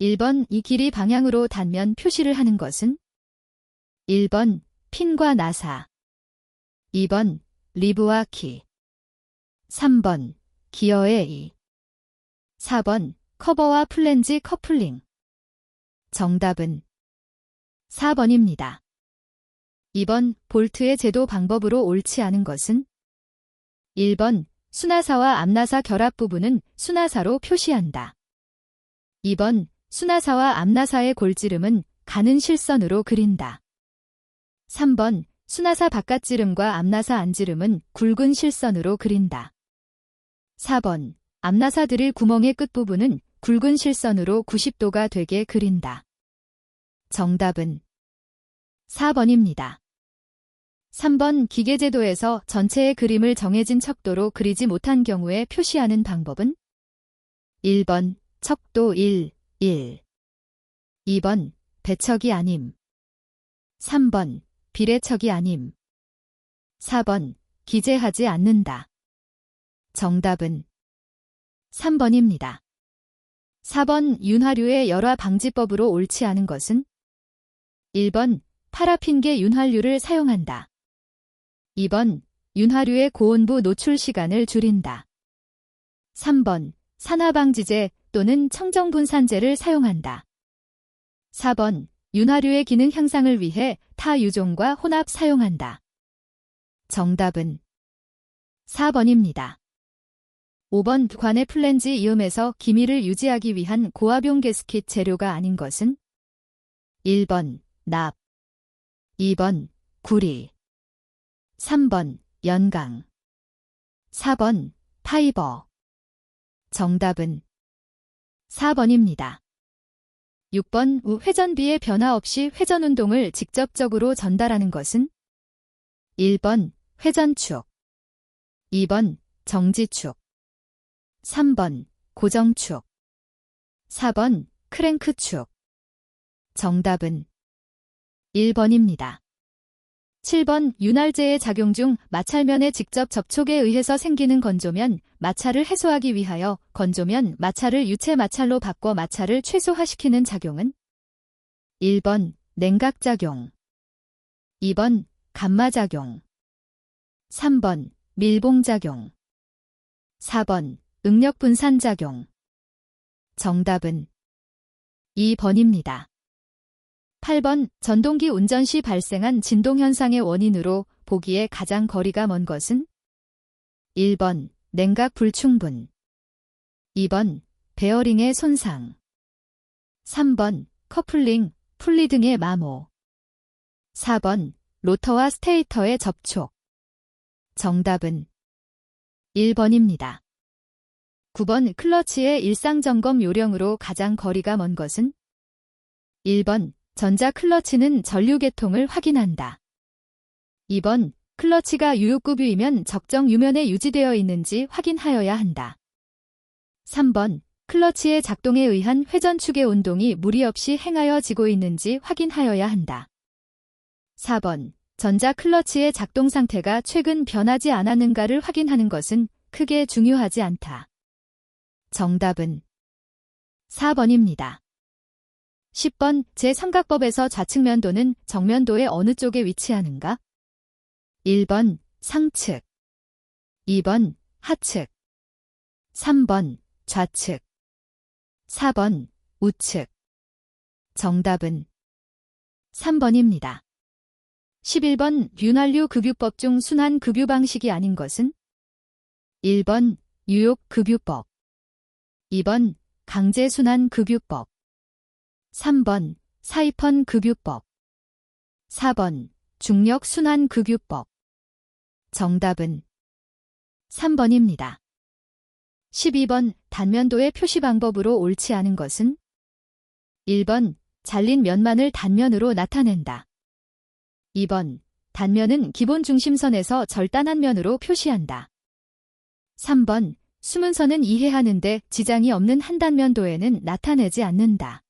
1번 이 길이 방향으로 단면 표시를 하는 것은? 1번 핀과 나사, 2번 리브와 키, 3번 기어의 이, 4번 커버와 플랜지 커플링. 정답은 4번입니다. 2번 볼트의 제도 방법으로 옳지 않은 것은? 1번 수나사와 앞나사 결합 부분은 수나사로 표시한다. 2번 수나사와 앞나사의 골지름은 가는 실선으로 그린다. 3번 수나사 바깥지름과 앞나사 안지름은 굵은 실선으로 그린다. 4번 앞나사 드릴 구멍의 끝부분은 굵은 실선으로 90도가 되게 그린다. 정답은 4번입니다. 3번 기계제도에서 전체의 그림을 정해진 척도로 그리지 못한 경우에 표시하는 방법은? 1번 척도 1, 1, 2번 배척이 아님, 3번 비례척이 아님, 4번 기재하지 않는다. 정답은 3번입니다. 4번 윤활유의 열화 방지법으로 옳지 않은 것은? 1번 파라핀계 윤활유를 사용한다. 2번 윤활유의 고온부 노출 시간을 줄인다. 3번 산화방지제 또는 청정분산제를 사용한다. 4번 윤활유의 기능 향상을 위해 타 유종과 혼합 사용한다. 정답은 4번입니다. 5번 관의 플랜지 이음에서 기미를 유지하기 위한 고압용 게스킷 재료가 아닌 것은? 1번 납, 2번 구리, 3번 연강, 4번 파이버. 정답은 4번입니다. 6번 회전비의 변화 없이 회전운동을 직접적으로 전달하는 것은? 1번 회전축, 2번 정지축, 3번 고정축, 4번 크랭크축. 정답은 1번입니다. 7번 윤활제의 작용 중 마찰면의 직접 접촉에 의해서 생기는 건조면 마찰을 해소하기 위하여 건조면 마찰을 유체 마찰로 바꿔 마찰을 최소화시키는 작용은? 1번 냉각작용, 2번 감마작용, 3번 밀봉작용, 4번 응력분산작용. 정답은 2번입니다. 8번 전동기 운전 시 발생한 진동현상의 원인으로 보기에 가장 거리가 먼 것은? 1번 냉각 불충분, 2번 베어링의 손상, 3번 커플링, 풀리 등의 마모, 4번 로터와 스테이터의 접촉. 정답은 1번입니다. 9번 클러치의 일상점검 요령으로 가장 거리가 먼 것은? 1번 전자 클러치는 전류 계통을 확인한다. 2번 클러치가 유효급유이면 적정 유면에 유지되어 있는지 확인하여야 한다. 3번 클러치의 작동에 의한 회전축의 운동이 무리 없이 행하여지고 있는지 확인하여야 한다. 4번 전자 클러치의 작동 상태가 최근 변하지 않았는가를 확인하는 것은 크게 중요하지 않다. 정답은 4번입니다. 10번 제3각법에서 좌측면도는 정면도의 어느 쪽에 위치하는가? 1번 상측, 2번 하측, 3번 좌측, 4번 우측. 정답은 3번입니다. 11번 윤활유 급유법 중 순환 급유 방식이 아닌 것은? 1번 유욕 급유법, 2번 강제 순환 급유법, 3번 사이펀 급유법, 4번 중력 순환 급유법. 정답은 3번입니다. 12번 단면도의 표시 방법으로 옳지 않은 것은? 1번 잘린 면만을 단면으로 나타낸다. 2번 단면은 기본 중심선에서 절단한 면으로 표시한다. 3번 숨은 선은 이해하는데 지장이 없는 한 단면도에는 나타내지 않는다.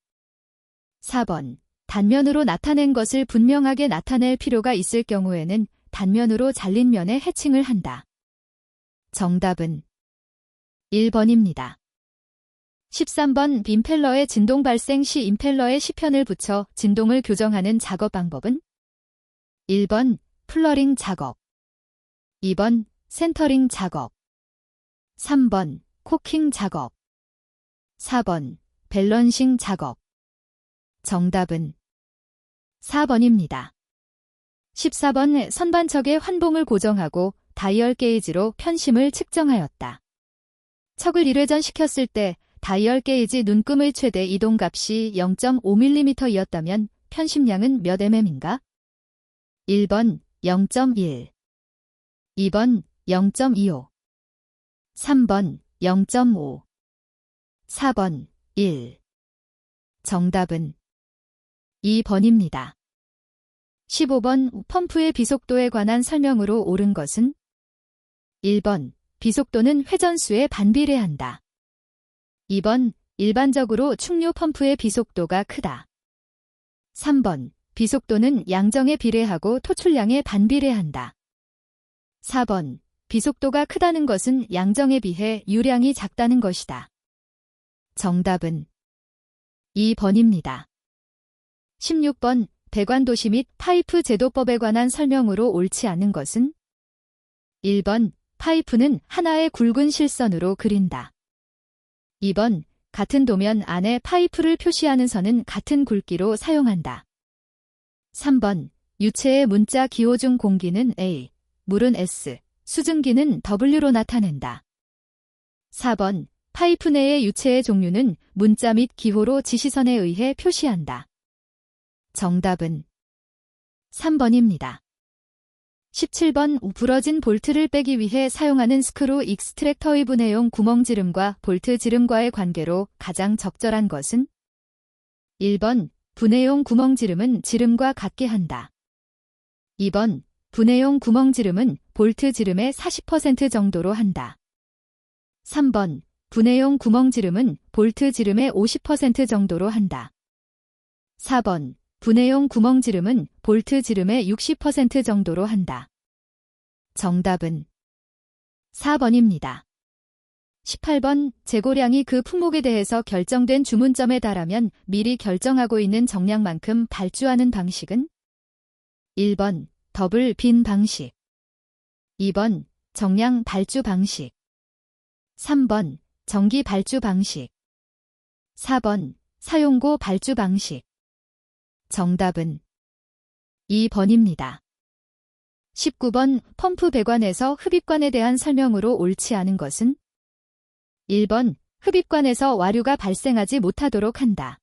4번 단면으로 나타낸 것을 분명하게 나타낼 필요가 있을 경우에는 단면으로 잘린 면에 해칭을 한다. 정답은 1번입니다. 13번 임펠러의 진동 발생 시 임펠러에 시편을 붙여 진동을 교정하는 작업 방법은 1번 플러링 작업, 2번 센터링 작업, 3번 코킹 작업, 4번 밸런싱 작업. 정답은 4번입니다. 14번 선반척의 환봉을 고정하고 다이얼 게이지로 편심을 측정하였다. 척을 1회전 시켰을 때 다이얼 게이지 눈금의 최대 이동값이 0.5mm이었다면 편심량은 몇 mm인가? 1번 0.1, 2번 0.25, 3번 0.5, 4번 1. 정답은 2번입니다. 15번 펌프의 비속도에 관한 설명으로 옳은 것은 1번 비속도는 회전수에 반비례한다. 2번 일반적으로 충류 펌프의 비속도가 크다. 3번 비속도는 양정에 비례하고 토출량에 반비례한다. 4번 비속도가 크다는 것은 양정에 비해 유량이 작다는 것이다. 정답은 2번입니다. 16번 배관도시 및 파이프 제도법에 관한 설명으로 옳지 않은 것은 1번 파이프는 하나의 굵은 실선으로 그린다. 2번 같은 도면 안에 파이프를 표시하는 선은 같은 굵기로 사용한다. 3번 유체의 문자 기호 중 공기는 A, 물은 S, 수증기는 W로 나타낸다. 4번 파이프 내의 유체의 종류는 문자 및 기호로 지시선에 의해 표시한다. 정답은 3번입니다. 17번 부러진 볼트를 빼기 위해 사용하는 스크루 익스트랙터의 분해용 구멍지름과 볼트 지름과의 관계로 가장 적절한 것은 1번 분해용 구멍지름은 지름과 같게 한다. 2번 분해용 구멍지름은 볼트 지름의 40% 정도로 한다. 3번 분해용 구멍지름은 볼트 지름의 50% 정도로 한다. 4번 분해용 구멍지름은 볼트 지름의 60% 정도로 한다. 정답은 4번입니다. 18번 재고량이 그 품목에 대해서 결정된 주문점에 달하면 미리 결정하고 있는 정량만큼 발주하는 방식은 1번 더블 빈 방식, 2번 정량 발주 방식, 3번 정기 발주 방식, 4번 사용고 발주 방식. 정답은 2번입니다. 19번 펌프 배관에서 흡입관에 대한 설명으로 옳지 않은 것은 1번 흡입관에서 와류가 발생하지 못하도록 한다.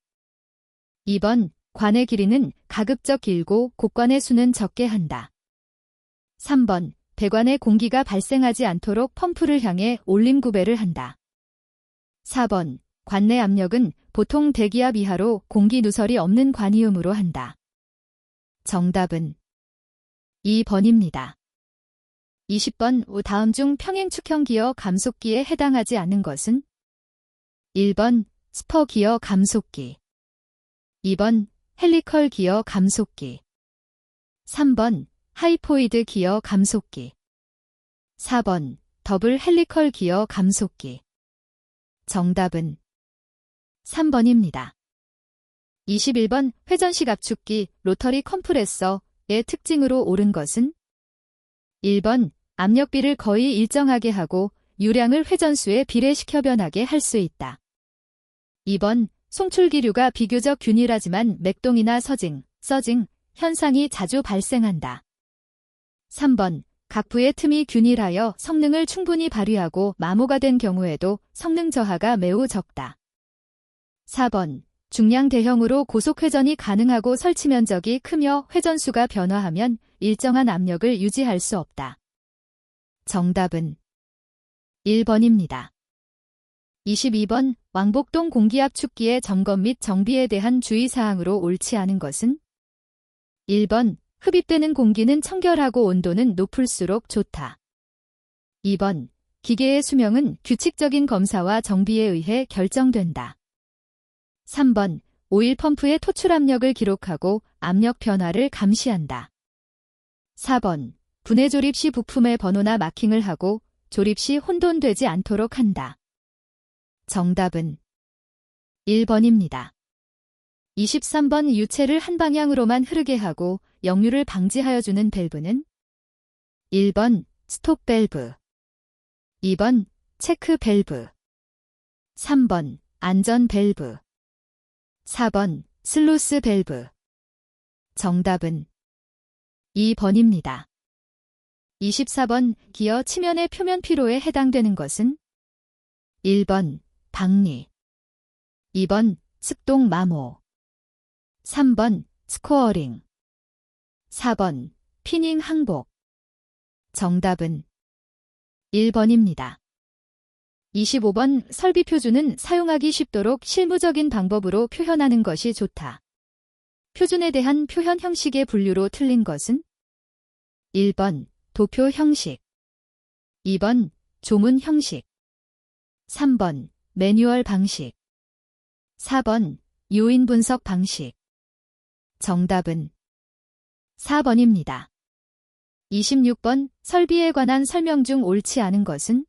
2번 관의 길이는 가급적 길고 곡관의 수는 적게 한다. 3번 배관에 공기가 발생하지 않도록 펌프를 향해 올림구배를 한다. 4번 관내 압력은 보통 대기압 이하로 공기 누설이 없는 관이음으로 한다. 정답은 2번입니다. 20번 다음 중 평행축형 기어 감속기에 해당하지 않는 것은 1번 스퍼 기어 감속기, 2번 헬리컬 기어 감속기, 3번 하이포이드 기어 감속기, 4번 더블 헬리컬 기어 감속기. 정답은 3번입니다. 21번 회전식 압축기 로터리 컴프레서의 특징으로 옳은 것은 1번 압력비를 거의 일정하게 하고 유량을 회전수에 비례시켜 변하게 할 수 있다. 2번 송출기류가 비교적 균일하지만 맥동이나 서징, 현상이 자주 발생한다. 3번 각 부의 틈이 균일하여 성능을 충분히 발휘하고 마모가 된 경우에도 성능 저하가 매우 적다. 4번 중량 대형으로 고속 회전이 가능하고 설치 면적이 크며 회전수가 변화하면 일정한 압력을 유지할 수 없다. 정답은 1번입니다. 22번 왕복동 공기압축기의 점검 및 정비에 대한 주의사항으로 옳지 않은 것은 1번 흡입되는 공기는 청결하고 온도는 높을수록 좋다. 2번 기계의 수명은 규칙적인 검사와 정비에 의해 결정된다. 3번 오일 펌프의 토출 압력을 기록하고 압력 변화를 감시한다. 4번 분해 조립 시 부품의 번호나 마킹을 하고 조립 시 혼돈되지 않도록 한다. 정답은 1번입니다. 23번 유체를 한 방향으로만 흐르게 하고 역류를 방지하여 주는 밸브는 1번 스톱 밸브, 2번 체크 밸브, 3번 안전 밸브, 4번 슬루스 밸브. 정답은 2번입니다. 24번 기어 치면의 표면 피로에 해당되는 것은 1번 박리, 2번 습동 마모, 3번 스코어링, 4번 피닝 항복. 정답은 1번입니다. 25번 설비 표준은 사용하기 쉽도록 실무적인 방법으로 표현하는 것이 좋다. 표준에 대한 표현 형식의 분류로 틀린 것은 1번 도표 형식, 2번 조문 형식, 3번 매뉴얼 방식, 4번 요인 분석 방식. 정답은 4번입니다. 26번 설비에 관한 설명 중 옳지 않은 것은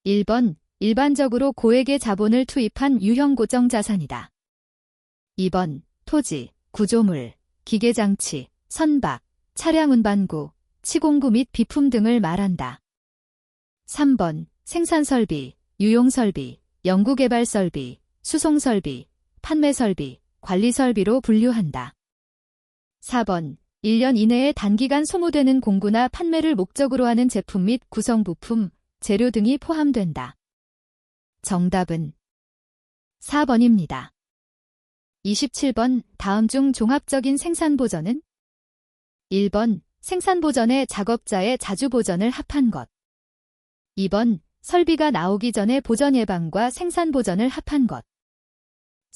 1번 일반적으로 고액의 자본을 투입한 유형 고정 자산이다. 2번 토지, 구조물, 기계장치, 선박, 차량 운반구, 치공구 및 비품 등을 말한다. 3번 생산설비, 유용설비, 연구개발설비, 수송설비, 판매설비, 관리설비로 분류한다. 4번 1년 이내에 단기간 소모되는 공구나 판매를 목적으로 하는 제품 및 구성부품, 재료 등이 포함된다. 정답은 4번입니다. 27번 다음 중 종합적인 생산보전은 1번 생산보전에 작업자의 자주보전을 합한 것, 2번 설비가 나오기 전에 보전 예방과 생산보전을 합한 것,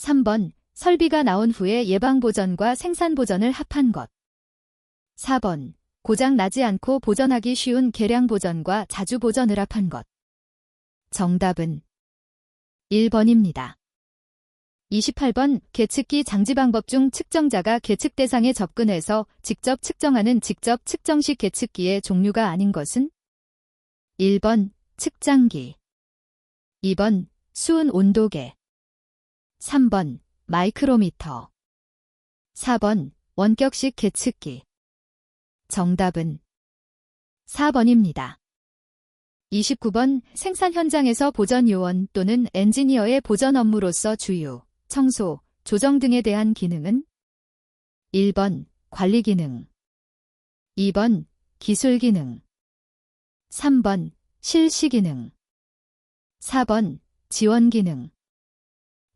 3번 설비가 나온 후에 예방보전과 생산보전을 합한 것, 4번 고장 나지 않고 보전하기 쉬운 계량보전과 자주보전을 합한 것. 정답은 1번입니다. 28번 계측기 장지 방법 중 측정자가 계측 대상에 접근해서 직접 측정하는 직접 측정식 계측기의 종류가 아닌 것은 1번 측장기, 2번 수은 온도계, 3번 마이크로미터, 4번 원격식 계측기. 정답은 4번입니다. 29번 생산 현장에서 보전 요원 또는 엔지니어의 보전 업무로서 주유, 청소, 조정 등에 대한 기능은 1번 관리 기능, 2번 기술 기능, 3번 실시 기능, 4번 지원 기능.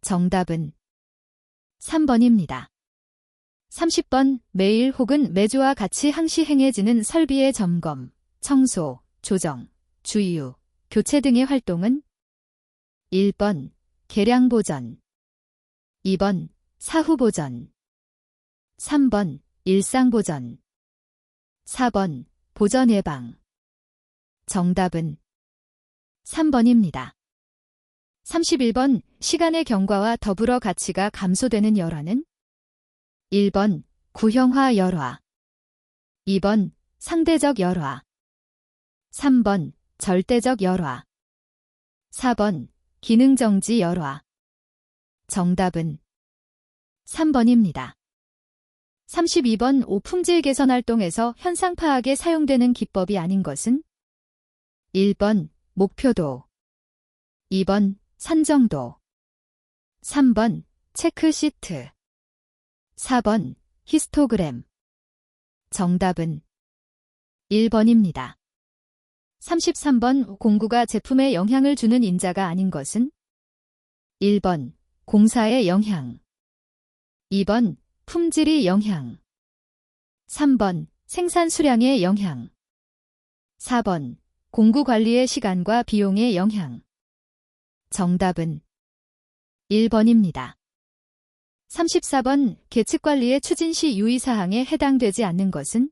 정답은 3번입니다. 30번 매일 혹은 매주와 같이 항시 행해지는 설비의 점검, 청소, 조정, 주유, 교체 등의 활동은 1번 계량보전, 2번 사후보전, 3번 일상보전, 4번 보전 예방. 정답은 3번입니다. 31번 시간의 경과와 더불어 가치가 감소되는 열화는 1번 구형화 열화, 2번 상대적 열화, 3번 절대적 열화, 4번 기능정지 열화. 정답은 3번입니다. 32번 오품질 개선 활동에서 현상 파악에 사용되는 기법이 아닌 것은 1번 목표도, 2번 산정도, 3번 체크시트, 4번 히스토그램. 정답은 1번입니다. 33번 공구가 제품에 영향을 주는 인자가 아닌 것은 1번 공사의 영향, 2번 품질의 영향, 3번 생산 수량의 영향, 4번 공구 관리의 시간과 비용의 영향. 정답은 1번입니다. 34번 계측관리의 추진시 유의사항에 해당되지 않는 것은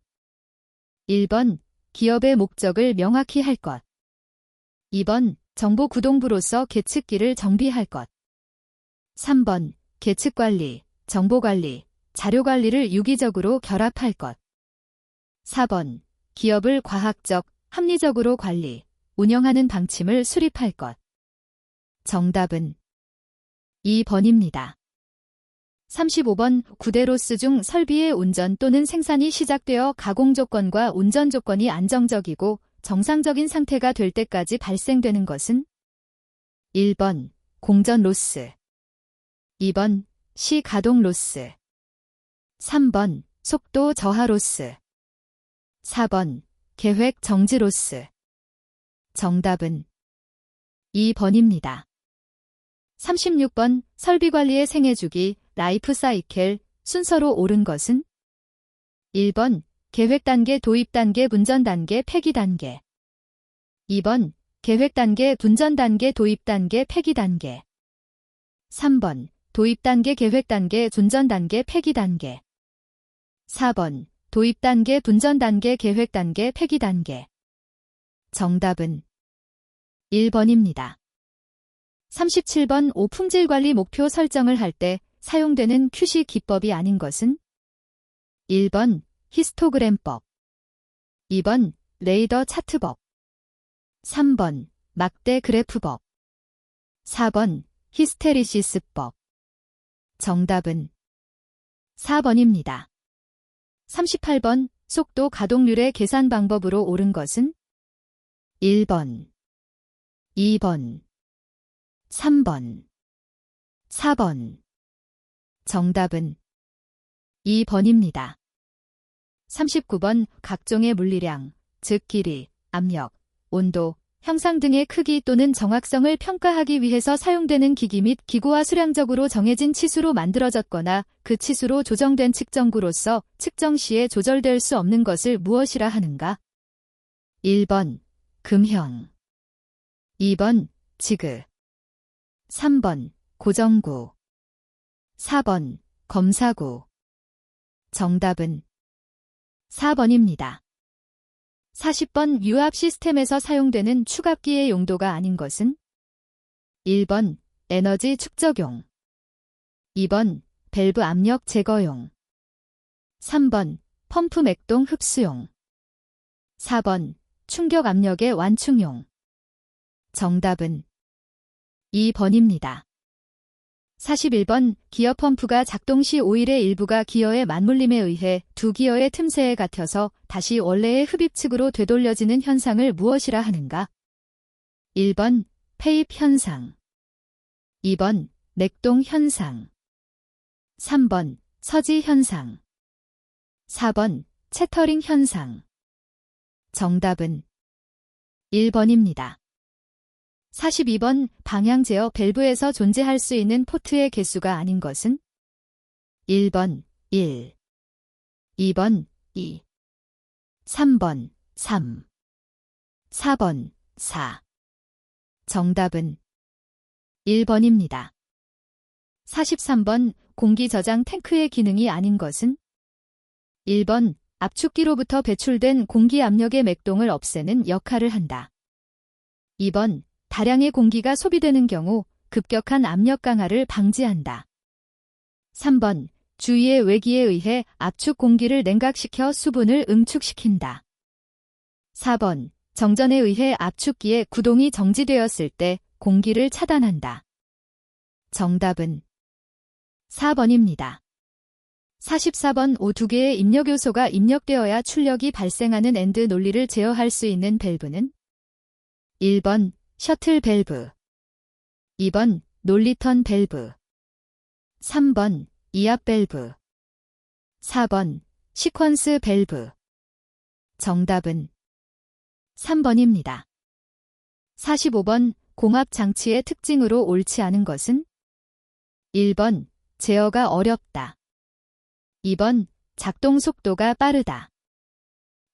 1번 기업의 목적을 명확히 할 것, 2번 정보구동부로서 계측기를 정비할 것, 3번 계측관리, 정보관리, 자료관리를 유기적으로 결합할 것, 4번 기업을 과학적, 합리적으로 관리, 운영하는 방침을 수립할 것. 정답은 2번입니다. 35번 구대로스 중 설비의 운전 또는 생산이 시작되어 가공 조건과 운전 조건이 안정적이고 정상적인 상태가 될 때까지 발생되는 것은 1번 공전 로스, 2번 시가동 로스, 3번 속도 저하 로스, 4번 계획 정지 로스. 정답은 2번입니다. 36번 설비관리의 생애주기 라이프 사이클 순서로 옳은 것은 1번 계획 단계 도입 단계 분전 단계 폐기 단계, 2번 계획 단계 분전 단계 도입 단계 폐기 단계, 3번 도입 단계 계획 단계 분전 단계 폐기 단계, 4번 도입 단계 분전 단계 계획 단계 폐기 단계. 정답은 1번입니다. 37번 오품질 관리 목표 설정을 할 때 사용되는 QC 기법이 아닌 것은 1번 히스토그램법, 2번 레이더 차트법, 3번 막대 그래프법, 4번 히스테리시스법. 정답은 4번입니다. 38번 속도 가동률의 계산 방법으로 옳은 것은 1번, 2번, 3번, 4번. 정답은 2번입니다. 39번 각종의 물리량, 즉 길이, 압력, 온도, 형상 등의 크기 또는 정확성을 평가하기 위해서 사용되는 기기 및 기구와 수량적으로 정해진 치수로 만들어졌거나 그 치수로 조정된 측정구로서 측정 시에 조절될 수 없는 것을 무엇이라 하는가? 1번 금형, 2번 지그, 3번 고정구, 4번 검사구. 정답은 4번입니다. 40번 유압 시스템에서 사용되는 축압기의 용도가 아닌 것은 1번 에너지 축적용, 2번 밸브 압력 제거용, 3번 펌프 맥동 흡수용, 4번 충격 압력의 완충용. 정답은 2번입니다. 41번 기어 펌프가 작동 시 오일의 일부가 기어의 맞물림에 의해 두 기어의 틈새에 갇혀서 다시 원래의 흡입측으로 되돌려지는 현상을 무엇이라 하는가? 1번 페입 현상, 2번 맥동 현상, 3번 서지 현상, 4번 채터링 현상. 정답은 1번입니다. 42번 방향 제어 밸브에서 존재할 수 있는 포트의 개수가 아닌 것은 1번 1, 2번 2, 3번 3, 4번 4. 정답은 1번입니다. 43번 공기 저장 탱크의 기능이 아닌 것은 1번 압축기로부터 배출된 공기 압력의 맥동을 없애는 역할을 한다. 2번 다량의 공기가 소비되는 경우 급격한 압력 강화를 방지한다. 3번 주위의 외기에 의해 압축 공기를 냉각시켜 수분을 응축시킨다. 4번 정전에 의해 압축기의 구동이 정지되었을 때 공기를 차단한다. 정답은 4번입니다. 44번 오 두 개의 입력 요소가 입력되어야 출력이 발생하는 엔드 논리를 제어할 수 있는 밸브는 1번 셔틀 밸브, 2번 논리턴 밸브, 3번 이압 밸브, 4번 시퀀스 밸브. 정답은 3번입니다. 45번 공합 장치의 특징으로 옳지 않은 것은 1번 제어가 어렵다, 2번 작동 속도가 빠르다,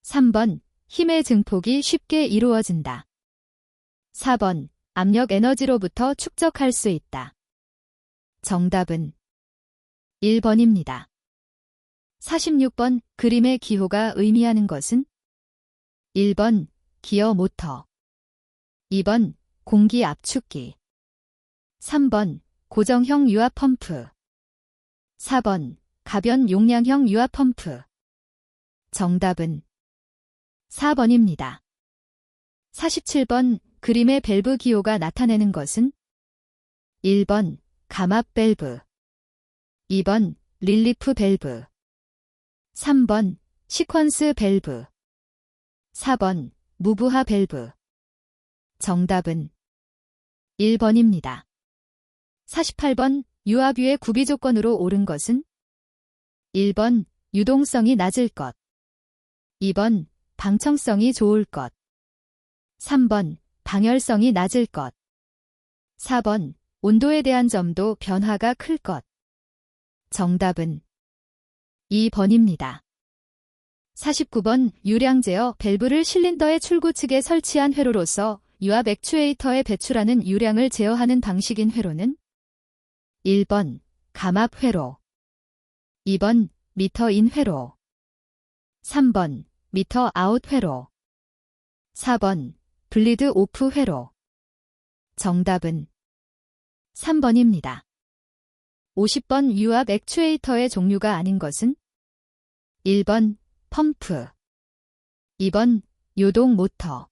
3번 힘의 증폭이 쉽게 이루어진다, 4번 압력 에너지로부터 축적할 수 있다. 정답은 1번입니다. 46번 그림의 기호가 의미하는 것은 1번 기어 모터, 2번 공기 압축기, 3번 고정형 유압 펌프, 4번 가변 용량형 유압 펌프. 정답은 4번입니다. 47번 그림의 밸브 기호가 나타내는 것은 1번 감압 밸브. 2번, 릴리프 밸브. 3번, 시퀀스 밸브. 4번, 무브하 밸브. 정답은 1번입니다. 48번, 유압유의 구비 조건으로 옳은 것은 1번, 유동성이 낮을 것. 2번, 방청성이 좋을 것. 3번, 방열성이 낮을 것. 4번, 온도에 대한 점도 변화가 클 것. 정답은 2번입니다. 49번, 유량 제어 밸브를 실린더의 출구 측에 설치한 회로로서 유압 액추에이터에 배출하는 유량을 제어하는 방식인 회로는 1번, 감압 회로. 2번, 미터인 회로. 3번, 미터 아웃 회로. 4번, 블리드 오프 회로. 정답은 3번입니다. 50번, 유압 액추에이터의 종류가 아닌 것은 1번, 펌프. 2번, 요동 모터.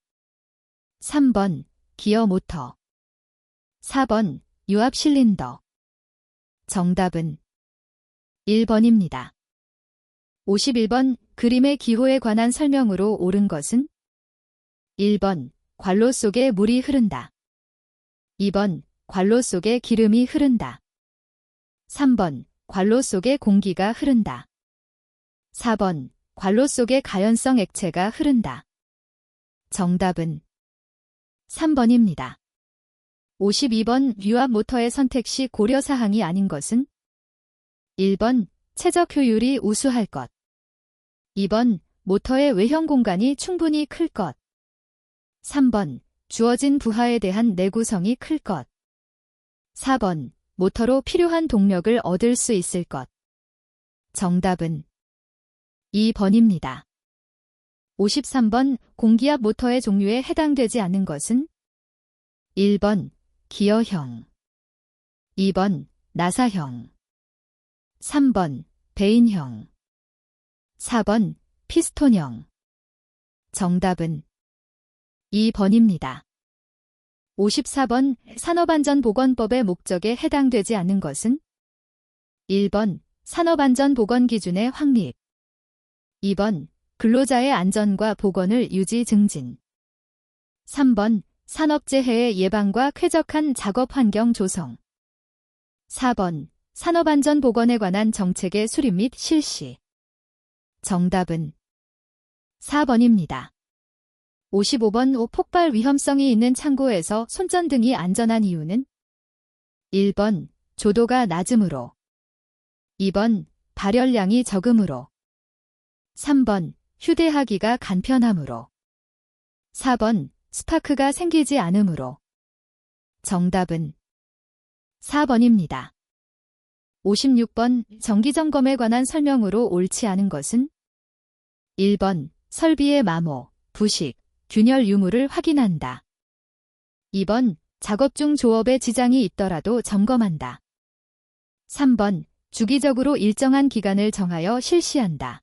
3번, 기어 모터. 4번, 유압 실린더. 정답은 1번입니다. 51번, 그림의 기호에 관한 설명으로 옳은 것은 1번, 관로 속에 물이 흐른다. 2번, 관로 속에 기름이 흐른다. 3번, 관로 속에 공기가 흐른다. 4번, 관로 속에 가연성 액체가 흐른다. 정답은 3번입니다. 52번, 유압 모터의 선택 시 고려사항이 아닌 것은 1번, 최적 효율이 우수할 것. 2번, 모터의 외형 공간이 충분히 클 것. 3번, 주어진 부하에 대한 내구성이 클 것. 4번, 모터로 필요한 동력을 얻을 수 있을 것. 정답은 2번입니다. 53번, 공기압 모터의 종류에 해당되지 않는 것은 1번, 기어형. 2번, 나사형. 3번, 베인형. 4번, 피스톤형. 정답은 2번입니다. 54번, 산업안전보건법의 목적에 해당되지 않는 것은 1번, 산업안전보건 기준의 확립. 2번, 근로자의 안전과 보건을 유지 증진. 3번, 산업재해의 예방과 쾌적한 작업환경 조성. 4번, 산업안전보건에 관한 정책의 수립 및 실시. 정답은 4번입니다. 55번, 폭발 위험성이 있는 창고에서 손전등이 안전한 이유는 1번, 조도가 낮으므로. 2번, 발열량이 적으므로. 3번, 휴대하기가 간편하므로. 4번, 스파크가 생기지 않으므로. 정답은 4번입니다. 56번, 정기점검에 관한 설명으로 옳지 않은 것은 1번, 설비의 마모, 부식, 균열 유무를 확인한다. 2번, 작업 중 조업에 지장이 있더라도 점검한다. 3번, 주기적으로 일정한 기간을 정하여 실시한다.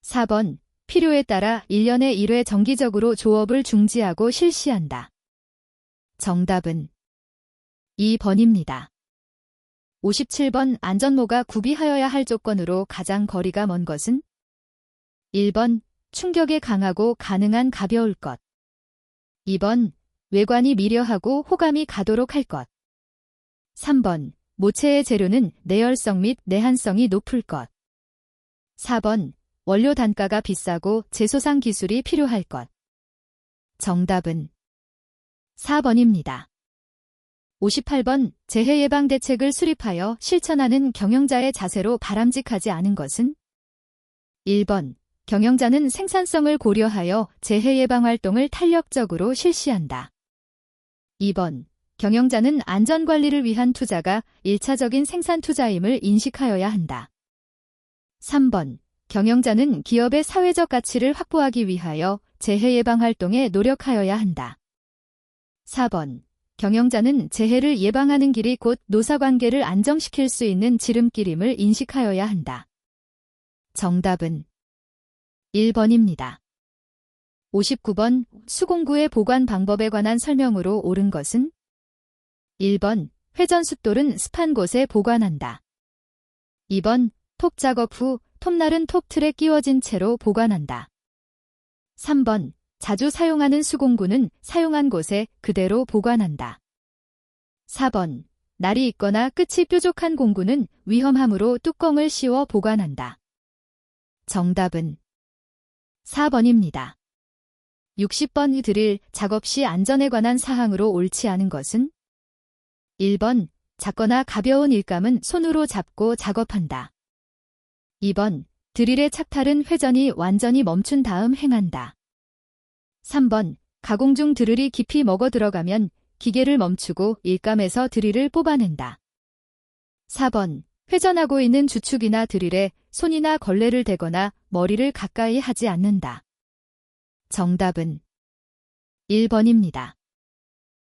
4번, 필요에 따라 1년에 1회 정기적으로 조업을 중지하고 실시한다. 정답은 2번입니다. 57번, 안전모가 구비하여야 할 조건으로 가장 거리가 먼 것은 1번, 충격에 강하고 가능한 가벼울 것. 2번, 외관이 미려하고 호감이 가도록 할 것. 3번, 모체의 재료는 내열성 및 내한성이 높을 것. 4번, 원료 단가가 비싸고 재소상 기술이 필요할 것. 정답은 4번입니다. 58번, 재해 예방 대책을 수립하여 실천하는 경영자의 자세로 바람직하지 않은 것은 1번, 경영자는 생산성을 고려하여 재해 예방 활동을 탄력적으로 실시한다. 2번, 경영자는 안전관리를 위한 투자가 1차적인 생산 투자임을 인식하여야 한다. 3번, 경영자는 기업의 사회적 가치를 확보하기 위하여 재해 예방 활동에 노력하여야 한다. 4번, 경영자는 재해를 예방하는 길이 곧 노사관계를 안정시킬 수 있는 지름길임을 인식하여야 한다. 정답은 1번입니다. 59번, 수공구의 보관 방법에 관한 설명으로 옳은 것은 1번, 회전 숫돌은 습한 곳에 보관한다. 2번, 톱 작업 후 톱날은 톱틀에 끼워진 채로 보관한다. 3번, 자주 사용하는 수공구는 사용한 곳에 그대로 보관한다. 4번, 날이 있거나 끝이 뾰족한 공구는 위험하므로 뚜껑을 씌워 보관한다. 정답은 4번입니다. 60번 드릴 작업 시 안전에 관한 사항으로 옳지 않은 것은 1번, 작거나 가벼운 일감은 손으로 잡고 작업한다. 2번, 드릴의 착탈은 회전이 완전히 멈춘 다음 행한다. 3번, 가공 중 드릴이 깊이 먹어 들어가면 기계를 멈추고 일감에서 드릴을 뽑아낸다. 4번, 회전하고 있는 주축이나 드릴에 손이나 걸레를 대거나 머리를 가까이 하지 않는다. 정답은 1번입니다.